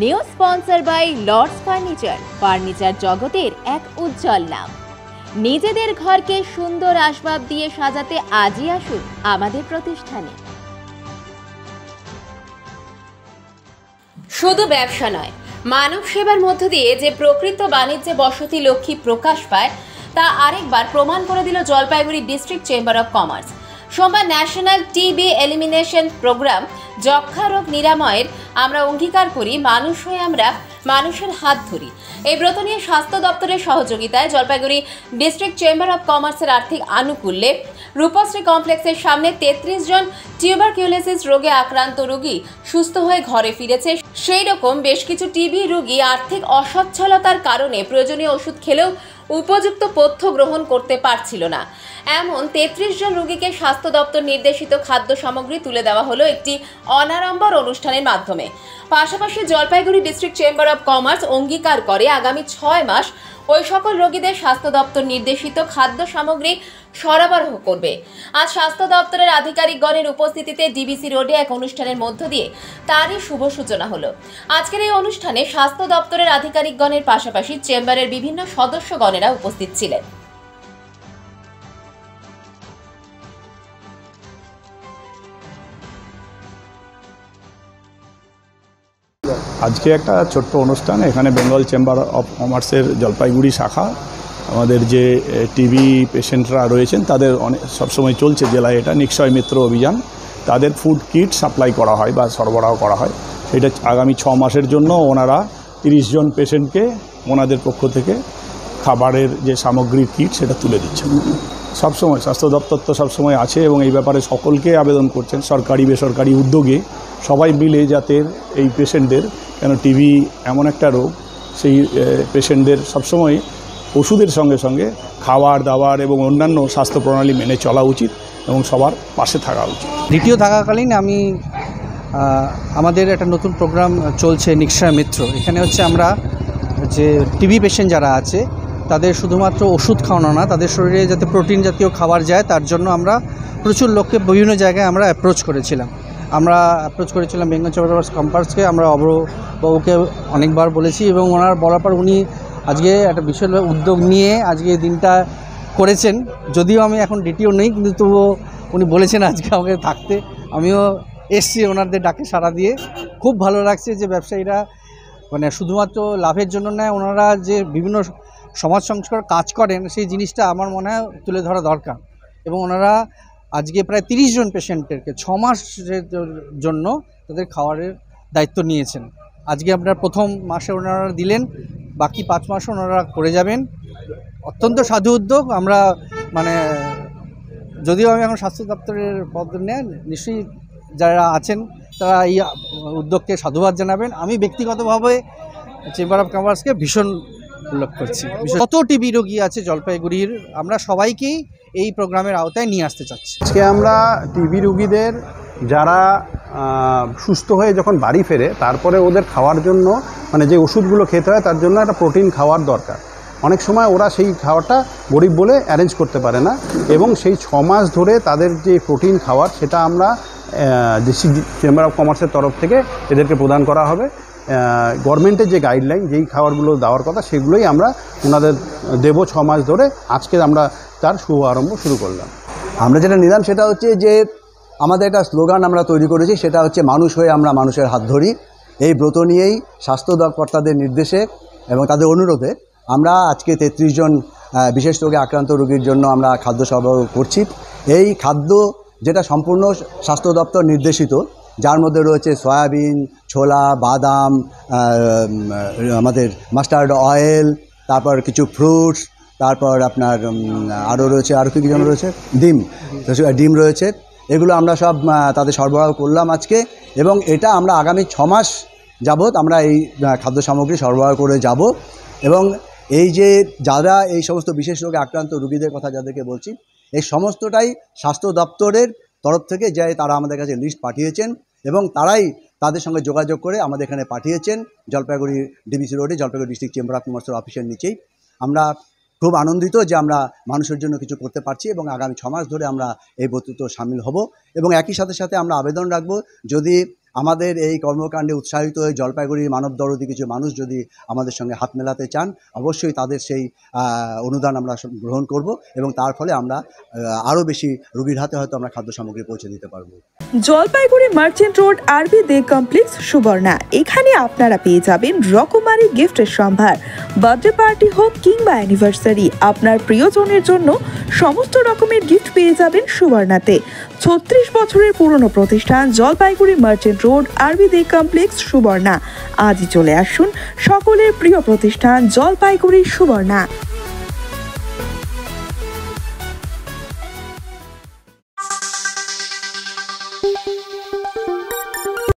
New sponsor by Lords furniture জগতের এক উজ্জ্বল নাম। নিজেদের ঘরকে সুন্দর আসবাব দিয়ে সাজাতে আজই আসুন আমাদের প্রতিষ্ঠানে। শুধু ব্যবসা নয়, মানব সেবার মধ্য দিয়ে যে প্রকৃত বাণিজ্যে বসতি লক্ষ্মী প্রকাশ পায় তা আরেকবার প্রমাণ করে দিল Jalpaiguri district chamber of commerce. সোমবার ন্যাশনাল টিবি এলিমিনেশন প্রোগ্রাম যক্ষা রোগ নিরাময়ের আমরা অঙ্গীকার করি, মানুষ হয়ে আমরা মানুষের হাত ধরি। এই ব্রত নিয়ে স্বাস্থ্য দপ্তরের সহযোগিতায় জলপাইগুড়ি ডিস্ট্রিক্ট চেম্বার অফ কমার্সের আর্থিক আনুকূল্যে রূপশ্রী কমপ্লেক্সের সামনে 33 জন টিউবারকিউলোসিস রোগে আক্রান্ত রোগী সুস্থ হয়ে ঘরে ফিরেছে। সেই রকম বেশ কিছু টিবি রোগী আর্থিক অসচ্ছলতার কারণে প্রয়োজনীয় ওষুধ খেলেও উপযুক্ত পথ্য গ্রহণ করতে পারছিল না। এমন 33 জন রোগীকে স্বাস্থ্য দপ্তর নির্দেশিত খাদ্য সামগ্রী তুলে দেওয়া হলো একটি অনাড়ম্বর অনুষ্ঠানের মাধ্যমে। পাশাপাশি Jalpaiguri district chamber of commerce অঙ্গীকার করে আগামী 6 মাস ওই সকল রোগীদের স্বাস্থ্য দপ্তর নির্দেশিত খাদ্য সামগ্রী সরবরাহ করবে। আজ স্বাস্থ্য দপ্তরের আধিকারিকগণের উপস্থিতিতে ডিবিসি রোডে এক অনুষ্ঠানের মধ্য দিয়ে তারই শুভ সূচনা হলো। আজকের এই অনুষ্ঠানে স্বাস্থ্য দপ্তরের আধিকারিকগণের পাশাপাশি চেম্বারের বিভিন্ন সদস্যগণেরা উপস্থিত ছিলেন। আজকে একটা ছোট্ট অনুষ্ঠান, এখানে বেঙ্গল চেম্বার অফ কমার্সের জলপাইগুড়ি শাখা আমাদের যে টিবি পেশেন্টরা রয়েছেন তাদের সবসময় চলছে জেলায় এটা নিক্ষয় মিত্র অভিযান। তাদের ফুড কিট সাপ্লাই করা হয় বা সরবরাহ করা হয়। সেটা আগামী 6 মাসের জন্য ওনারা 30 জন পেশেন্টকে ওনাদের পক্ষ থেকে খাবারের যে সামগ্রীর কিট সেটা তুলে দিচ্ছেন। সবসময় স্বাস্থ্য দপ্তর তো সবসময় আছে এবং এই ব্যাপারে সকলকে আবেদন করছেন সরকারি বেসরকারি উদ্যোগে সবাই মিলে যাতে এই পেশেন্টদের, কেন টিবি এমন একটা রোগ, সেই পেশেন্টদের সবসময় ওষুধের সঙ্গে সঙ্গে খাবার দাবার এবং অন্যান্য স্বাস্থ্য প্রণালী মেনে চলা উচিত এবং সবার পাশে থাকা উচিত। দ্বিতীয় থাকাকালীন আমি আমাদের একটা নতুন প্রোগ্রাম চলছে নিক্ষয় মিত্র। এখানে হচ্ছে আমরা যে টিবি পেশেন্ট যারা আছে তাদের শুধুমাত্র ওষুধ খাওয়ানো না, তাদের শরীরে যাতে প্রোটিন জাতীয় খাবার যায় তার জন্য আমরা প্রচুর লোককে বিভিন্ন জায়গায় আমরা অ্যাপ্রোচ করেছিলাম বেঙ্গল চেম্বার অফ কমার্সকে। আমরা অভ্রবাবুকে অনেকবার বলেছি এবং ওনার বলার পর উনি আজকে একটা বিশাল উদ্যোগ নিয়ে আজকে এই দিনটা করেছেন। যদিও আমি এখন ডিটিও নেই, কিন্তু তবুও উনি বলেছেন আজকে আমাকে থাকতে। আমিও এসছি ওনাদের ডাকে সাড়া দিয়ে। খুব ভালো লাগছে যে ব্যবসায়ীরা মানে শুধুমাত্র লাভের জন্য নয়, ওনারা যে বিভিন্ন সমাজ সংস্কার কাজ করেন সেই জিনিসটা আমার মনে হয় তুলে ধরা দরকার। এবং ওনারা আজকে প্রায় 30 জন পেশেন্টদেরকে 6 মাসের জন্য তাদের খাওয়ারের দায়িত্ব নিয়েছেন। আজকে আপনার প্রথম মাসে ওনারা দিলেন, বাকি 5 মাসও ওনারা করে যাবেন। অত্যন্ত সাধু উদ্যোগ। আমরা মানে যদিও আমি এখন স্বাস্থ্য দপ্তরের পদ নেন, নিশ্চয়ই যারা আছেন তারা এই উদ্যোগকে সাধুবাদ জানাবেন। আমি ব্যক্তিগতভাবে চেম্বার অফ কমার্সকে ভীষণ উল্লেখ করছি। কত টিবি রোগী আছে জলপাইগুড়ির, আমরা সবাইকেই এই প্রোগ্রামের আওতায় নিয়ে আসতে চাচ্ছি। আজকে আমরা টিবি রোগীদের যারা সুস্থ হয়ে যখন বাড়ি ফেরে তারপরে ওদের খাওয়ার জন্য মানে যে ওষুধগুলো খেতে হয় তার জন্য একটা প্রোটিন খাওয়ার দরকার। অনেক সময় ওরা সেই খাওয়াটা গরিব বলে অ্যারেঞ্জ করতে পারে না এবং সেই 6 মাস ধরে তাদের যে প্রোটিন খাওয়ার সেটা আমরা ডিস্ট্রিক্ট চেম্বার অফ কমার্সের তরফ থেকে এদেরকে প্রদান করা হবে। গভর্নমেন্টের যে গাইডলাইন, যেই খাবারগুলো দেওয়ার কথা সেগুলোই আমরা ওনাদের দেবো 6 মাস ধরে। আজকে আমরা তার শুভ আরম্ভ শুরু করলাম। আমরা যেটা নিলাম সেটা হচ্ছে যে আমাদের একটা স্লোগান আমরা তৈরি করেছি, সেটা হচ্ছে মানুষ হয়ে আমরা মানুষের হাত ধরি। এই ব্রত নিয়েই স্বাস্থ্য কর্তাদের নির্দেশে এবং তাদের অনুরোধে আমরা আজকে 33 জন বিশেষ রোগে আক্রান্ত রোগীর জন্য আমরা খাদ্য সরবরাহ করছি। এই খাদ্য যেটা সম্পূর্ণ স্বাস্থ্য দপ্তর নির্দেশিত, যার মধ্যে রয়েছে সয়াবিন, ছোলা, বাদাম, আমাদের মাস্টার্ড অয়েল, তারপর কিছু ফ্রুটস, তারপর আপনার আরও রয়েছে কী যেন রয়েছে ডিম রয়েছে। এগুলো আমরা সব তাদের সরবরাহ করলাম আজকে এবং এটা আমরা আগামী 6 মাস যাবৎ আমরা এই খাদ্য সামগ্রী সরবরাহ করে যাব। এবং এই যে যারা এই সমস্ত বিশেষ রোগে আক্রান্ত রোগীদের কথা যাদেরকে বলছি, এই সমস্তটাই স্বাস্থ্য দপ্তরের তরফ থেকে যে তারা আমাদের কাছে লিস্ট পাঠিয়েছেন এবং তারাই তাদের সঙ্গে যোগাযোগ করে আমাদের এখানে পাঠিয়েছেন জলপাইগুড়ি ডিবিসি রোডে জলপাইগুড়ি ডিস্ট্রিক্ট চেম্বার অফ কমার্সের অফিসের নিচেই। আমরা খুব আনন্দিত যে আমরা মানুষের জন্য কিছু করতে পারছি এবং আগামী 6 মাস ধরে আমরা এই ব্রততে সামিল হব। এবং একই সাথে আমরা আবেদন রাখব, যদি আমাদের এই কর্মকাণ্ডে উৎসাহিত হয়ে জলপাইগুড়ির মানবদরদী কিছু মানুষ যদি আমাদের সঙ্গে হাত মেলাতে চান, অবশ্যই তাদের সেই অনুদান আমরা গ্রহণ করব এবং তার ফলে আমরা আরও বেশি রোগীর হাতে হয়তো আমরা খাদ্য সামগ্রী পৌঁছে দিতে পারবো। জলপাইগুড়ি মার্চেন্ট রোড আরবি দে কমপ্লেক্স সুবর্ণা, এখানে আপনারা পেয়ে যাবেন রকমারি গিফটের সম্ভার। বার্থডে পার্টি হোক কিংবা অ্যানিভার্সারি, আপনার প্রিয়জনের জন্য সমস্ত রকমের গিফট পেয়ে যাবেন সুবর্ণাতে। 36 বছরের পুরনো প্রতিষ্ঠান জলপাইগুড়ি মার্চেন্ট রোড আরবি দে কমপ্লেক্স সুবর্ণা। আজই চলে আসুন সকলের প্রিয় প্রতিষ্ঠান জলপাইগুড়ি সুবর্ণা।